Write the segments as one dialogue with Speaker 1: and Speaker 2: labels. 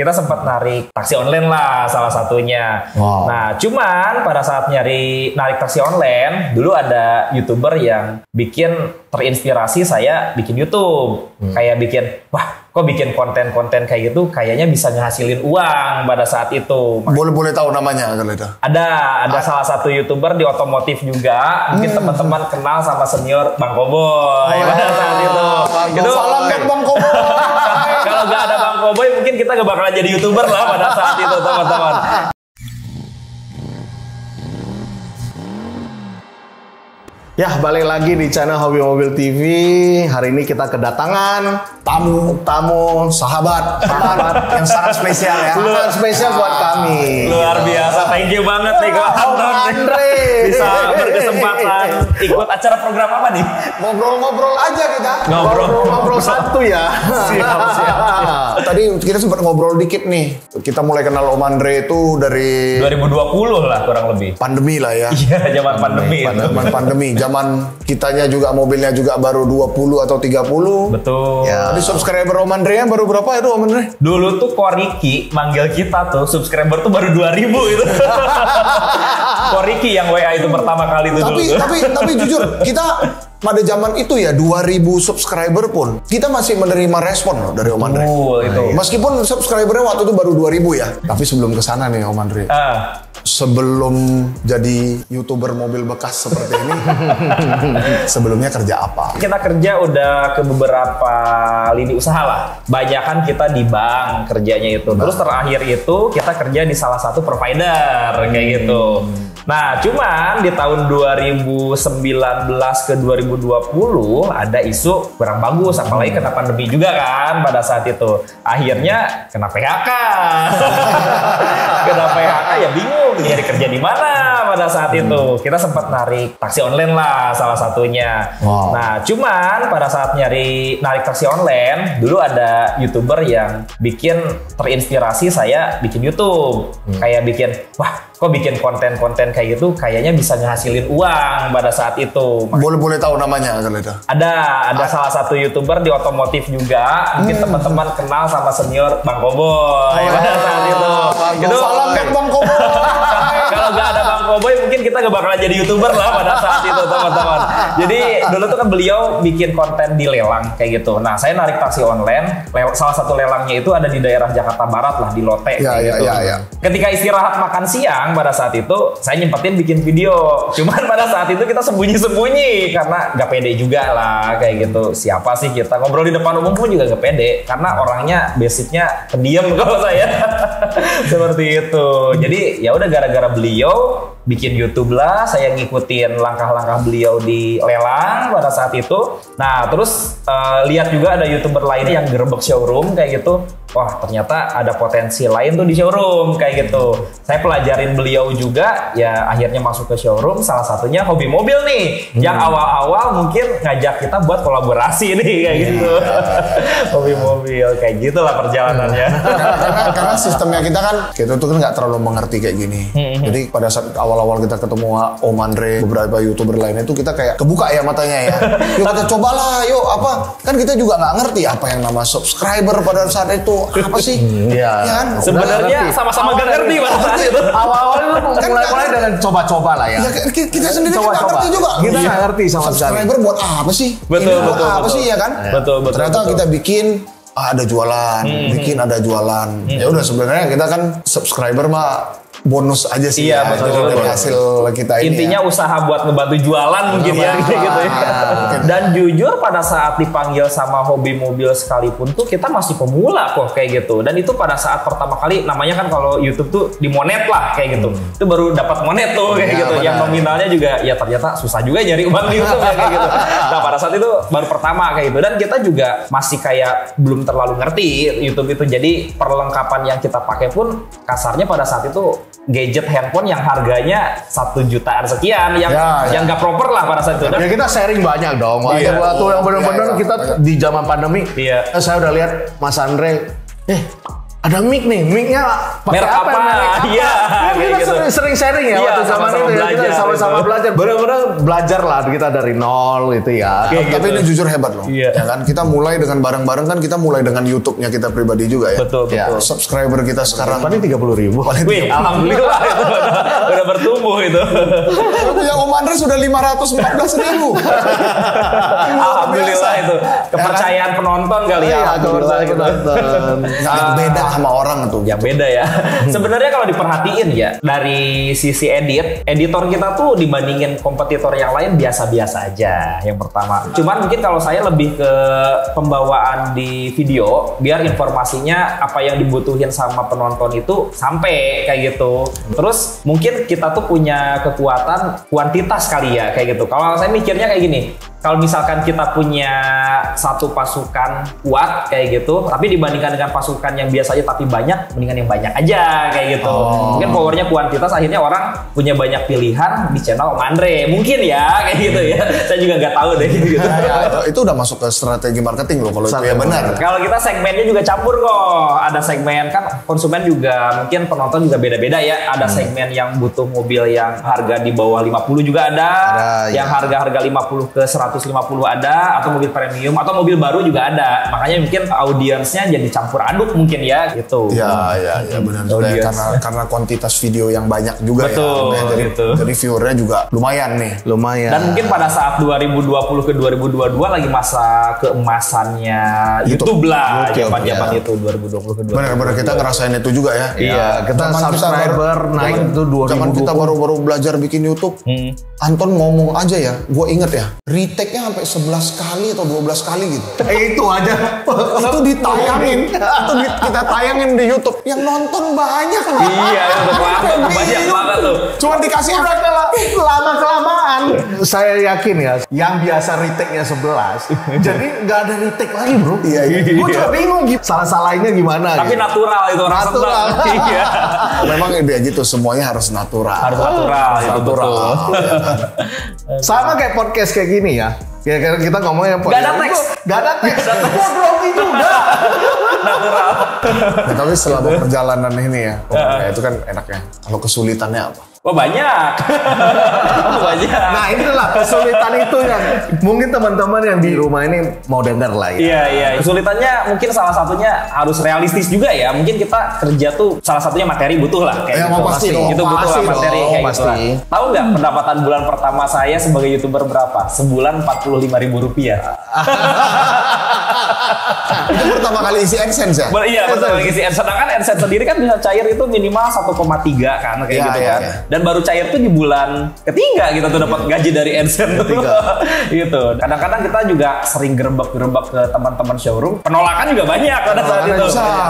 Speaker 1: kita sempat narik taksi online lah salah satunya.
Speaker 2: Wow.
Speaker 1: Nah, cuman pada saat narik taksi online, dulu ada YouTuber yang bikin terinspirasi saya bikin YouTube. Kayak bikin, wah kok bikin konten-konten kayak gitu kayaknya bisa ngehasilin uang pada saat itu.
Speaker 2: Boleh tahu namanya kalau itu?
Speaker 1: Ada salah satu YouTuber di otomotif juga. Mungkin teman-teman kenal sama senior Bang Koboy pada saat itu. Itu
Speaker 2: salam kan Bang Koboy.
Speaker 1: Kalau nggak ada Bang Koboy mungkin kita nggak bakalan jadi YouTuber lah pada saat itu, teman-teman.
Speaker 3: Ya, balik lagi di channel Hobi Mobil TV. Hari ini kita kedatangan tamu
Speaker 2: sahabat yang sangat spesial ya.
Speaker 3: sangat spesial buat kami.
Speaker 1: Luar biasa, thank you banget nih Kak
Speaker 3: Andre.
Speaker 1: bisa berkesempatan ikut acara program apa nih?
Speaker 2: Ngobrol-ngobrol aja kita.
Speaker 3: Ngobrol satu ya.
Speaker 1: Siap.
Speaker 2: Tadi kita sempat ngobrol dikit nih. Kita mulai kenal Om Andre itu dari
Speaker 1: 2020 lah kurang lebih.
Speaker 2: pandemi lah ya.
Speaker 1: Iya, zaman pandemi.
Speaker 2: Zaman pandemi. Zaman kitanya juga mobilnya juga baru 20 atau 30.
Speaker 1: Betul.
Speaker 2: Ya. Tadi subscriber Om Andre baru berapa itu Om Andre?
Speaker 1: Dulu tuh Koriki manggil kita tuh subscriber tuh baru 2000 itu. Koriki yang WA itu pertama kali itu dulu.
Speaker 2: Tapi jujur kita pada zaman itu ya 2000 subscriber pun kita masih menerima respon loh dari Om Andre.
Speaker 1: Itu.
Speaker 2: Meskipun subscribernya waktu itu baru 2000 ya. Tapi sebelum kesana nih Om Andre. Sebelum jadi YouTuber mobil bekas seperti ini, sebelumnya kerja apa?
Speaker 1: Kita kerja udah ke beberapa lini usaha lah. Banyakan kita di bank kerjanya itu. Terus terakhir itu kita kerja di salah satu provider kayak gitu. Nah, cuman di tahun 2019 ke 2020 ada isu kurang bagus, apalagi kena pandemi juga kan pada saat itu. Akhirnya kena PHK. Kena PHK ya bingung nyari kerja di mana pada saat itu. Kita sempat narik taksi online lah salah satunya.
Speaker 2: Wow.
Speaker 1: Nah, cuman pada saat narik taksi online, dulu ada YouTuber yang bikin terinspirasi saya bikin YouTube. Kayak bikin, wah kok bikin konten-konten kayak gitu kayaknya bisa ngehasilin uang pada saat itu.
Speaker 2: Boleh tahu namanya kalau itu?
Speaker 1: Ada salah satu YouTuber di otomotif juga. Mungkin teman-teman kenal sama senior Bang Koboy pada saat itu. Itu
Speaker 2: salam kan Bang Koboy.
Speaker 1: Kalau nggak ada Bang Koboy mungkin kita nggak bakalan jadi YouTuber lah pada saat itu, teman-teman. Jadi dulu tuh kan beliau bikin konten di lelang kayak gitu. Nah, saya narik taksi online. Salah satu lelangnya itu ada di daerah Jakarta Barat lah, di Lotte kayak gitu. Ketika istirahat makan siang pada saat itu saya nyempetin bikin video. Cuman pada saat itu kita sembunyi-sembunyi karena nggak pede juga lah kayak gitu. Siapa sih kita ngobrol di depan umum pun juga nggak pede karena orangnya basicnya pendiam kalau saya. Seperti itu. Jadi ya udah gara-gara beliau bikin YouTube lah, saya ngikutin langkah-langkah beliau di lelang pada saat itu. Nah, terus lihat juga ada YouTuber lainnya yang gerbek showroom kayak gitu. Wah, ternyata ada potensi lain tuh di showroom kayak gitu. Saya pelajarin beliau juga, ya akhirnya masuk ke showroom. Salah satunya Hobi Mobil nih, yang awal-awal mungkin ngajak kita buat kolaborasi nih kayak gitu. Hobi Mobil kayak gitulah perjalanannya.
Speaker 2: Karena sistemnya kita tuh kan nggak terlalu mengerti kayak gini. Jadi pada saat awal-awal kita ketemu Om Andre, beberapa YouTuber lainnya itu kita kayak kebuka ya matanya ya. Yuk kita cobalah, yuk apa? Kan kita juga nggak ngerti apa yang nama subscriber pada saat itu. Apa sih?
Speaker 3: Iya.
Speaker 2: Ya kan?
Speaker 1: Sebenarnya sama-sama gak ngerti pada saat itu.
Speaker 3: Awal-awal itu mulai dengan coba-coba lah ya.
Speaker 2: Ya kita sendiri nggak ngerti juga.
Speaker 3: Kita nggak ngerti sama sekali.
Speaker 2: Subscriber buat apa sih?
Speaker 1: Betul.
Speaker 2: Apa sih ya kan?
Speaker 1: Betul.
Speaker 2: Ternyata kita bikin ada jualan, ada jualan. Ya udah sebenarnya kita kan subscriber mah bonus aja sih
Speaker 1: iya,
Speaker 2: ya,
Speaker 1: betul.
Speaker 2: dari hasil kita ini.
Speaker 1: Intinya
Speaker 2: ya.
Speaker 1: usaha buat ngebantu jualan mungkin ya gitu ya. Dan jujur pada saat dipanggil sama Hobi Mobil sekalipun tuh kita masih pemula kok kayak gitu. Dan itu pada saat pertama kali namanya kan kalau YouTube tuh dimonet lah kayak gitu. Itu baru dapat monet tuh kayak gitu.
Speaker 2: Benar.
Speaker 1: Yang nominalnya juga ya ternyata susah juga nyari uang di YouTube ya kayak gitu. Nah, pada saat itu baru pertama kayak gitu, dan kita juga masih kayak belum terlalu ngerti YouTube itu. Jadi perlengkapan yang kita pakai pun kasarnya pada saat itu gadget handphone yang harganya 1 jutaan sekian yang nggak proper lah pada saat itu.
Speaker 3: Ya kita sharing banyak dong. Waktu yang benar-benar kita di zaman pandemi.
Speaker 1: Iya.
Speaker 3: Saya udah lihat Mas Andre, ada mic nih, micnya pakai
Speaker 1: Merek apa? Iya,
Speaker 3: Kan
Speaker 1: kayak
Speaker 3: kita
Speaker 1: gitu.
Speaker 3: sering sharing ya
Speaker 1: Iya,
Speaker 3: waktu zaman
Speaker 1: sama-sama
Speaker 3: itu ya. Kita
Speaker 1: belajar
Speaker 3: sama-sama
Speaker 1: gitu.
Speaker 3: belajar. Benar-benar belajar lah kita dari nol gitu ya.
Speaker 2: Tapi ini jujur hebat loh.
Speaker 1: Iya.
Speaker 2: Ya kan kita mulai dengan bareng-bareng kan kita mulai dengan YouTube-nya kita pribadi juga ya.
Speaker 1: Betul,
Speaker 3: Ya.
Speaker 1: betul.
Speaker 2: Subscriber kita sekarang
Speaker 3: Paling 30.000.
Speaker 1: Wih, alhamdulillah itu udah bertumbuh itu.
Speaker 2: punya Om Andre sudah 514.000.
Speaker 1: Alhamdulillah itu kepercayaan penonton kali ya.
Speaker 3: Iya,
Speaker 1: Alhamdulillah
Speaker 3: kepercayaan
Speaker 1: gitu.
Speaker 3: penonton.
Speaker 2: Nggak beda sama orang tuh.
Speaker 1: Yang beda ya. Sebenarnya kalau diperhatiin ya dari sisi editor kita tuh dibandingin kompetitor yang lain biasa-biasa aja. Yang pertama. Cuman mungkin kalau saya lebih ke pembawaan di video biar informasinya apa yang dibutuhin sama penonton itu sampai kayak gitu. Terus mungkin kita tuh punya kekuatan kuantitas kali ya kayak gitu. Kalau saya mikirnya kayak gini. Kalau misalkan kita punya satu pasukan kuat kayak gitu, tapi dibandingkan dengan pasukan yang biasa aja tapi banyak, mendingan yang banyak aja kayak gitu. Mungkin powernya kuantitas, akhirnya orang punya banyak pilihan di channel Om Andre. Mungkin ya kayak gitu ya. Saya juga nggak tahu deh gitu.
Speaker 2: Itu udah masuk ke strategi marketing loh kalau itu ya benar.
Speaker 1: Kalau kita segmennya juga campur kok. Ada segmen kan konsumen juga mungkin penonton juga beda-beda ya. Ada segmen yang butuh mobil yang harga di bawah 50 juga ada. Yang harga-harga 50 ke 150 ada, atau mobil premium atau mobil baru juga ada. Makanya mungkin audiensnya jadi campur aduk mungkin ya gitu.
Speaker 2: Ya benar juga ya. Karena kuantitas video yang banyak juga.
Speaker 1: Betul,
Speaker 2: ya.
Speaker 1: gitu.
Speaker 2: Jadi viewernya juga lumayan nih.
Speaker 3: Lumayan.
Speaker 1: Dan mungkin pada saat 2020 ke 2022 lagi masa keemasannya YouTube lah,
Speaker 3: YouTube,
Speaker 1: zaman-zaman
Speaker 3: ya.
Speaker 1: itu 2020 ke 2022.
Speaker 2: Benar-benar kita ngerasain itu juga ya.
Speaker 1: Iya,
Speaker 3: kita
Speaker 2: Zaman
Speaker 3: subscriber naik itu 2020.
Speaker 2: Zaman kita baru-baru belajar bikin YouTube. Anton ngomong aja ya, gue inget ya, retake-nya sampai 11 kali atau 12 kali gitu.
Speaker 3: Itu aja.
Speaker 2: Itu ditayangin, kita tayangin di YouTube. Yang nonton banyak loh.
Speaker 1: Iya, itu banyak banget tuh.
Speaker 2: Cuma dikasih
Speaker 3: Udah lama-kelamaan. Saya yakin ya, yang biasa retake-nya 11, jadi nggak ada retake lagi bro.
Speaker 2: Iya.
Speaker 3: Gue juga bingung, salah-salahnya gimana.
Speaker 1: Tapi
Speaker 3: gitu.
Speaker 1: natural itu orang
Speaker 3: Natural.
Speaker 1: senang. Iya.
Speaker 2: Memang dia gitu, semuanya harus natural.
Speaker 1: Harus natural, itu
Speaker 2: natural.
Speaker 1: betul.
Speaker 3: Sama kayak podcast kayak gini ya. Kayak kita ngomongnya
Speaker 1: Gak ada teks.
Speaker 3: Gak ada teks. Gue grogi juga.
Speaker 1: Natural.
Speaker 2: Nah, tapi selama perjalanan ini ya, itu kan enaknya. Kalau kesulitannya apa?
Speaker 1: Oh banyak. Banyak.
Speaker 3: Nah itulah kesulitan itu yang mungkin teman-teman yang di rumah ini mau dengar lah ya.
Speaker 1: Iya. Kesulitannya mungkin salah satunya harus realistis juga ya. Mungkin kita kerja tuh salah satunya materi butuh lah kayak
Speaker 2: Ya,
Speaker 1: gitu.
Speaker 2: pasti dong.
Speaker 1: Itu butuh
Speaker 3: Pasti
Speaker 1: lah materi
Speaker 3: dong,
Speaker 1: kayak
Speaker 3: pasti.
Speaker 1: gitu lah. Tahu nggak pendapatan bulan pertama saya sebagai YouTuber berapa? Sebulan Rp45.000.
Speaker 2: Itu pertama kali isi AdSense ya?
Speaker 1: Iya betul lagi sih. Sedangkan AdSense sendiri kan bisa cair itu minimal 1,3 kan kayak
Speaker 2: Iya,
Speaker 1: gitu
Speaker 2: iya,
Speaker 1: kan.
Speaker 2: iya.
Speaker 1: Dan baru cair tuh di bulan ketiga gitu tuh dapat gaji dari AdSense gitu. Kadang-kadang kita juga sering gerebek-gerebek ke teman-teman showroom. Penolakan juga banyak pada saat itu.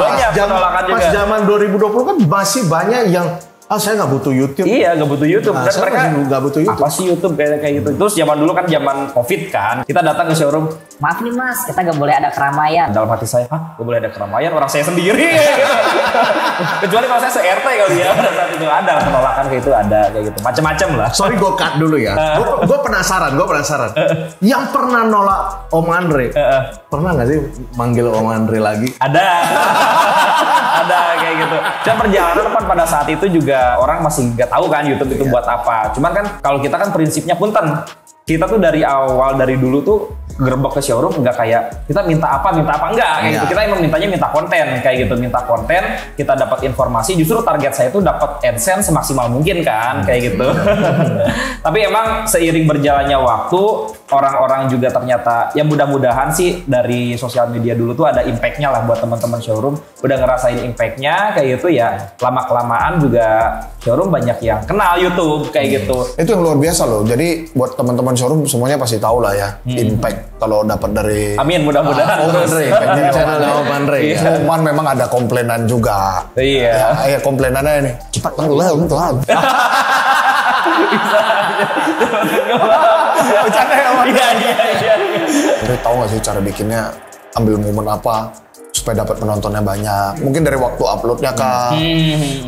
Speaker 1: Banyak penolakan juga.
Speaker 3: Pas zaman 2020 kan masih banyak yang saya nggak butuh YouTube.
Speaker 1: Iya, nggak butuh YouTube.
Speaker 3: Nah,
Speaker 1: Dan
Speaker 3: saya
Speaker 1: mereka
Speaker 3: masih nggak butuh YouTube.
Speaker 1: apa sih YouTube kayak gitu. Terus zaman dulu kan zaman COVID kan, kita datang ke showroom.
Speaker 4: Maaf nih mas, kita gak boleh ada keramaian.
Speaker 1: Dalam hati saya, nggak boleh ada keramaian, orang saya sendiri. Kecuali kalau saya se-RT kali ya, pada saat itu ada penolakan kayak itu ada kayak gitu, macam-macam lah.
Speaker 3: Sorry gue cut dulu ya. Gue penasaran. Yang pernah nolak Om Andre, pernah nggak sih manggil Om Andre lagi?
Speaker 1: Ada, ada kayak gitu. Dan perjalanan kan pada saat itu juga orang masih nggak tahu kan YouTube itu buat apa. Cuman kan kalau kita kan prinsipnya punten. Kita tuh dari awal, dari dulu tuh gerbek ke showroom nggak kayak kita minta apa enggak kayak gitu. Kita emang mintanya minta konten kayak gitu, minta konten, kita dapat informasi. Justru target saya tuh dapat AdSense semaksimal mungkin kan kayak gitu. Tapi emang seiring berjalannya waktu, orang-orang juga ternyata ya mudah-mudahan sih dari sosial media dulu tuh ada impact-nya lah buat teman-teman showroom. Udah ngerasain impact-nya kayak gitu ya. Lama-kelamaan juga showroom banyak yang kenal YouTube kayak gitu.
Speaker 2: Itu yang luar biasa loh. Jadi buat teman-teman showroom semuanya pasti tahu lah ya impact kalau dapat dari
Speaker 1: Amin, mudah-mudahan.
Speaker 2: Om Andre.
Speaker 3: Dari channel Om Andre.
Speaker 1: Iya.
Speaker 2: Cuman memang ada komplainan juga.
Speaker 1: Iya.
Speaker 2: Ya, komplainannya ini cepat telat.
Speaker 1: Bercanda ya, Mas? Iya.
Speaker 2: Jadi tahu nggak sih cara bikinnya, ambil momen apa supaya dapat penontonnya banyak. Mungkin dari waktu uploadnya kah,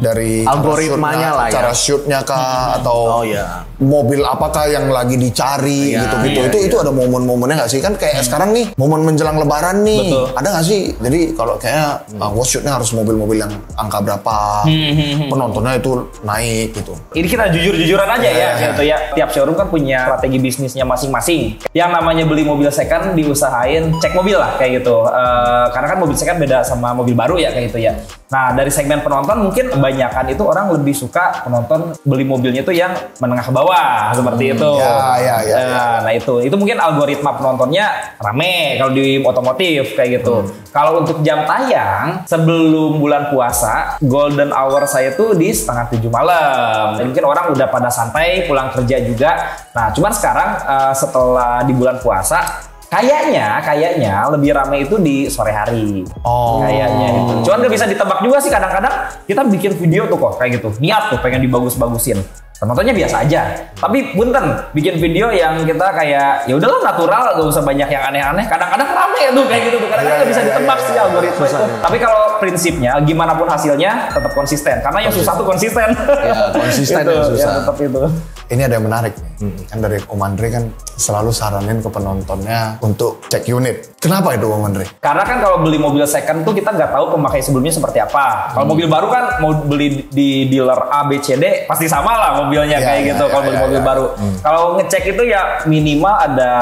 Speaker 2: dari
Speaker 3: Algoritmanya lah ya.
Speaker 2: cara shootnya kah, atau
Speaker 3: Oh iya.
Speaker 2: mobil apakah yang lagi dicari
Speaker 3: Iya,
Speaker 2: gitu-gitu. Itu ada momen-momennya nggak sih? Kan kayak sekarang nih momen menjelang Lebaran nih,
Speaker 1: Betul.
Speaker 2: ada nggak sih? Jadi kalau kayaknya shootnya harus mobil-mobil yang angka berapa, penontonnya itu naik gitu.
Speaker 1: Ini kita jujur-jujuran aja ya, gitu ya. Tiap showroom kan punya strategi bisnisnya masing-masing. Yang namanya beli mobil second diusahain cek mobil lah kayak gitu. Karena kan mobil second beda sama mobil baru ya kayak gitu ya. Nah dari segmen penonton mungkin kebanyakan itu orang lebih suka penonton beli mobilnya itu yang menengah ke bawah seperti itu.
Speaker 2: Ya.
Speaker 1: Nah itu mungkin algoritma penontonnya rame kalau di otomotif kayak gitu. Kalau untuk jam tayang sebelum bulan puasa, golden hour saya tuh di 6:30 malam. Dan mungkin orang udah pada santai pulang kerja juga. Nah cuman sekarang setelah di bulan puasa kayaknya lebih ramai itu di sore hari. Kayaknya itu. Cuman nggak bisa ditebak juga sih, kadang-kadang kita bikin video tuh kok kayak gitu. Niat tuh pengen dibagus-bagusin. Penontonnya biasa aja. Tapi punten bikin video yang kita kayak ya udahlah natural, gak usah banyak yang aneh-aneh. Kadang-kadang rame tuh kayak gitu tuh. Kadang-kadang nggak bisa ditebak sih algoritma itu. Tapi kalau prinsipnya gimana pun hasilnya tetap konsisten. Karena yang susah tuh konsisten.
Speaker 3: Ya, konsisten yang susah.
Speaker 1: Ya, tetap itu.
Speaker 2: Ini ada yang menarik nih. Kan dari Om Andre kan selalu saranin ke penontonnya untuk cek unit. Kenapa itu Om Andre?
Speaker 1: Karena kan kalau beli mobil second tuh kita nggak tahu pemakai sebelumnya seperti apa. Kalau mobil baru kan mau beli di dealer A, B, C, D pasti sama lah mobilnya kayak gitu. Kalau beli mobil baru. Kalau ngecek itu ya minimal ada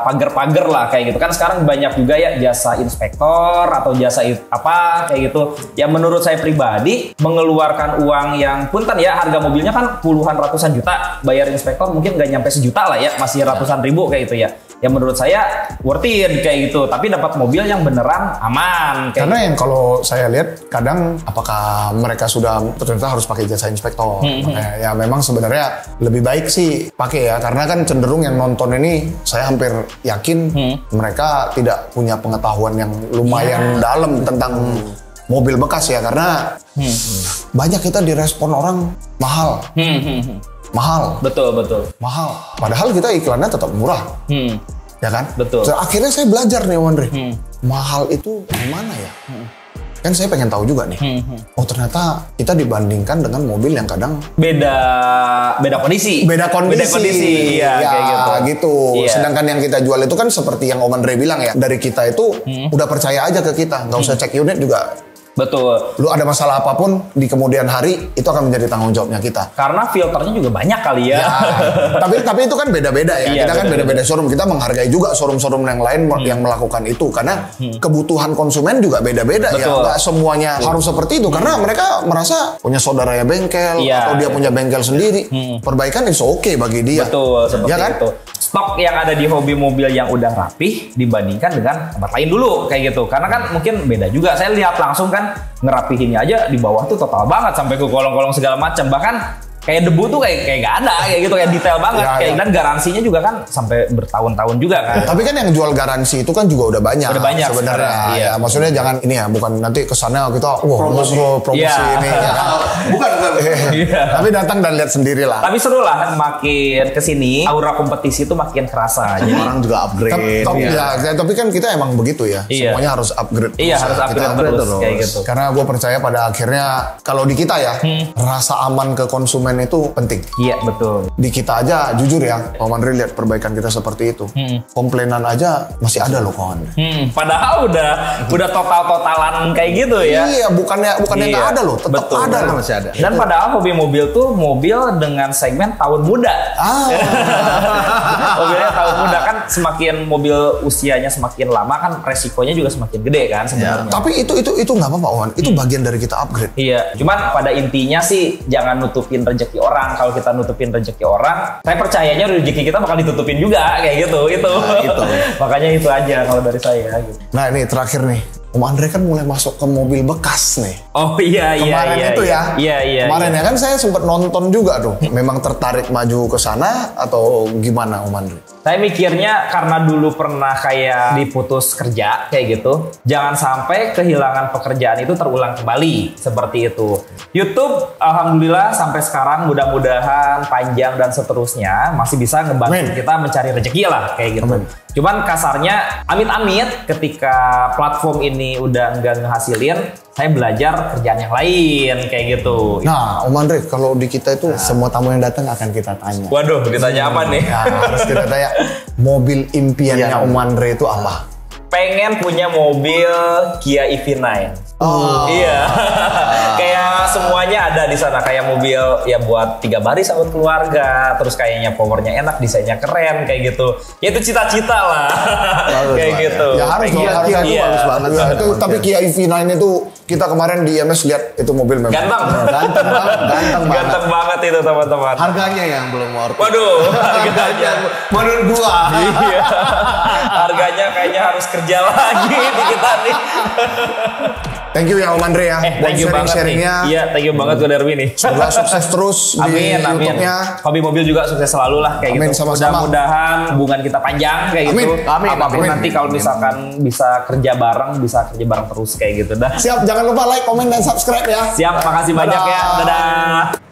Speaker 1: pagar-pagar lah kayak gitu. Kan sekarang banyak juga ya jasa inspektor atau jasa apa kayak gitu. Yang menurut saya pribadi mengeluarkan uang yang punten ya, harga mobilnya kan puluhan ratusan juta. Bayar inspektor mungkin nggak nyampe sejuta lah ya, masih ratusan ribu kayak gitu ya. Yang menurut saya worth it kayak gitu, tapi dapat mobil yang beneran aman kayak
Speaker 2: Karena
Speaker 1: gitu.
Speaker 2: yang kalau saya lihat kadang apakah mereka sudah ternyata harus pakai jasa inspektor. Makanya ya memang sebenarnya lebih baik sih pakai ya, karena kan cenderung yang nonton ini saya hampir yakin mereka tidak punya pengetahuan yang lumayan dalam tentang mobil bekas ya, karena banyak kita direspon orang mahal. Mahal.
Speaker 1: Betul.
Speaker 2: Mahal. Padahal kita iklannya tetap murah. Ya kan?
Speaker 1: Betul.
Speaker 2: So, akhirnya saya belajar nih Om Andre. Mahal itu gimana ya? Kan saya pengen tahu juga nih. Oh ternyata kita dibandingkan dengan mobil yang kadang
Speaker 1: Beda kondisi.
Speaker 2: beda kondisi.
Speaker 1: Iya
Speaker 2: Ya,
Speaker 1: kayak gitu. Iya.
Speaker 2: Sedangkan yang kita jual itu kan seperti yang Om Andre bilang ya. Dari kita itu udah percaya aja ke kita. Nggak usah cek unit juga.
Speaker 1: Betul.
Speaker 2: Lu ada masalah apapun di kemudian hari itu akan menjadi tanggung jawabnya kita.
Speaker 1: Karena filternya juga banyak kali ya.
Speaker 2: Ya, tapi itu kan beda-beda ya.
Speaker 1: Iya,
Speaker 2: Kita kan
Speaker 1: beda-beda.
Speaker 2: beda-beda showroom. Kita menghargai juga showroom-showroom yang lain yang melakukan itu karena kebutuhan konsumen juga beda-beda ya.
Speaker 1: Betul.
Speaker 2: Nggak semuanya harus seperti itu karena mereka merasa punya saudaranya bengkel
Speaker 1: Iya,
Speaker 2: atau dia
Speaker 1: iya.
Speaker 2: punya bengkel sendiri. Perbaikan itu oke bagi dia.
Speaker 1: Betul, seperti
Speaker 2: ya kan?
Speaker 1: itu. Stok yang ada di hobi mobil yang udah rapih dibandingkan dengan tempat lain dulu kayak gitu. Karena kan mungkin beda juga. Saya lihat langsung kan ngerapihinnya aja di bawah tuh total banget sampai ke kolong-kolong segala macam. Bahkan kayak debu tuh kayak nggak ada kayak gitu, kayak detail banget
Speaker 2: Ya,
Speaker 1: kayak
Speaker 2: ya.
Speaker 1: dan garansinya juga kan sampai bertahun-tahun juga kan.
Speaker 2: Tapi kan yang jual garansi itu kan juga udah banyak.
Speaker 1: Udah banyak
Speaker 2: sebenarnya.
Speaker 1: sekarang, iya.
Speaker 2: Ya, maksudnya jangan ini ya, bukan nanti kesannya kita promosi
Speaker 1: Iya.
Speaker 2: ini ya kan. Bukan.
Speaker 1: Iya.
Speaker 2: Tapi datang dan lihat sendiri lah.
Speaker 1: Tapi seru lah makin kesini aura kompetisi itu makin kerasa. Jadi
Speaker 3: Orang juga upgrade.
Speaker 2: Tapi kan kita emang begitu ya.
Speaker 1: Iya.
Speaker 2: Semuanya harus upgrade.
Speaker 1: iya
Speaker 2: terus
Speaker 1: harus
Speaker 2: ya.
Speaker 1: upgrade
Speaker 2: Kita
Speaker 1: terus kayak gitu.
Speaker 2: Karena gue percaya pada akhirnya kalau di kita ya rasa aman ke konsumen itu penting.
Speaker 1: Iya betul.
Speaker 2: Di kita aja jujur ya, Om Andre lihat perbaikan kita seperti itu. Komplainan aja masih ada loh kawan.
Speaker 1: Padahal udah total-totalan kayak gitu ya.
Speaker 2: Iya, bukannya
Speaker 1: Iya,
Speaker 2: nggak ada loh, tetap
Speaker 1: betul.
Speaker 2: ada loh.
Speaker 3: Masih ada.
Speaker 1: Dan padahal hobi mobil tuh mobil dengan segmen tahun muda. Mobilnya tahun muda kan semakin mobil usianya semakin lama kan resikonya juga semakin gede kan sebenarnya.
Speaker 2: Tapi itu nggak apa-apa, Wan. Itu bagian dari kita upgrade.
Speaker 1: Iya, cuman pada intinya sih jangan nutupin rezeki orang. Kalau kita nutupin rezeki orang, saya percayanya rezeki kita bakal ditutupin juga kayak gitu. Itu. Makanya itu aja kalau dari saya gitu.
Speaker 2: Nah ini terakhir nih, Om Andre kan mulai masuk ke mobil bekas nih.
Speaker 1: Oh iya.
Speaker 2: Kemarin itu ya.
Speaker 1: Iya.
Speaker 2: Kemarin ya kan saya sempat nonton juga tuh. Memang tertarik maju ke sana atau gimana Om Andre?
Speaker 1: Saya mikirnya karena dulu pernah kayak diputus kerja kayak gitu, jangan sampai kehilangan pekerjaan itu terulang kembali seperti itu. YouTube alhamdulillah sampai sekarang mudah-mudahan panjang dan seterusnya masih bisa ngebantu
Speaker 2: Amin.
Speaker 1: kita mencari rezeki lah kayak gitu.
Speaker 2: Amin.
Speaker 1: Cuman kasarnya amit-amit ketika platform ini udah nggak ngehasilin, saya belajar kerjaan yang lain kayak gitu.
Speaker 2: Nah, Om Andre, kalau di kita itu semua tamu yang datang akan kita tanya.
Speaker 1: Waduh, ditanya apa nih?
Speaker 2: Ya, harus kita tanya, mobil impiannya Om Andre itu apa?
Speaker 1: Pengen punya mobil Kia EV9.
Speaker 2: Oh.
Speaker 1: Iya. Kayak semuanya ada di sana, kayak mobil ya buat 3 baris buat keluarga, terus kayaknya powernya enak, desainnya keren kayak gitu. Ya itu cita-cita lah. Kayak gitu.
Speaker 2: Ya harus dong, harus
Speaker 3: Kia itu bagus banget.
Speaker 2: Ya, itu, tapi Kia EV9 itu kita kemarin di IMS lihat itu mobil memang
Speaker 1: Ganteng.
Speaker 3: Ganteng banget.
Speaker 1: Ganteng banget itu teman-teman.
Speaker 3: Harganya yang belum worth it.
Speaker 1: Waduh, harganya.
Speaker 3: Menurut gua.
Speaker 1: Iya. Harganya kayaknya harus kerja lagi di kita nih.
Speaker 2: Thank you ya Om Andre ya.
Speaker 1: Thank you banget nih.
Speaker 2: sharing-sharingnya.
Speaker 1: Iya, thank you banget gue Darwin nih.
Speaker 2: Semoga sukses terus di
Speaker 1: Amin, amin.
Speaker 2: YouTube-nya.
Speaker 1: Hobi mobil juga sukses selalu lah kayak
Speaker 2: Amin,
Speaker 1: gitu.
Speaker 2: sama-sama.
Speaker 1: Mudah-mudahan hubungan kita panjang kayak
Speaker 2: Amin.
Speaker 1: gitu.
Speaker 3: Amin,
Speaker 1: Apapun
Speaker 2: amin.
Speaker 1: nanti kalau misalkan bisa kerja bareng terus kayak gitu dah.
Speaker 2: Siap, jangan lupa like, komen, dan subscribe ya.
Speaker 1: Siap, makasih banyak ya.
Speaker 2: Dadah.
Speaker 1: Dadah.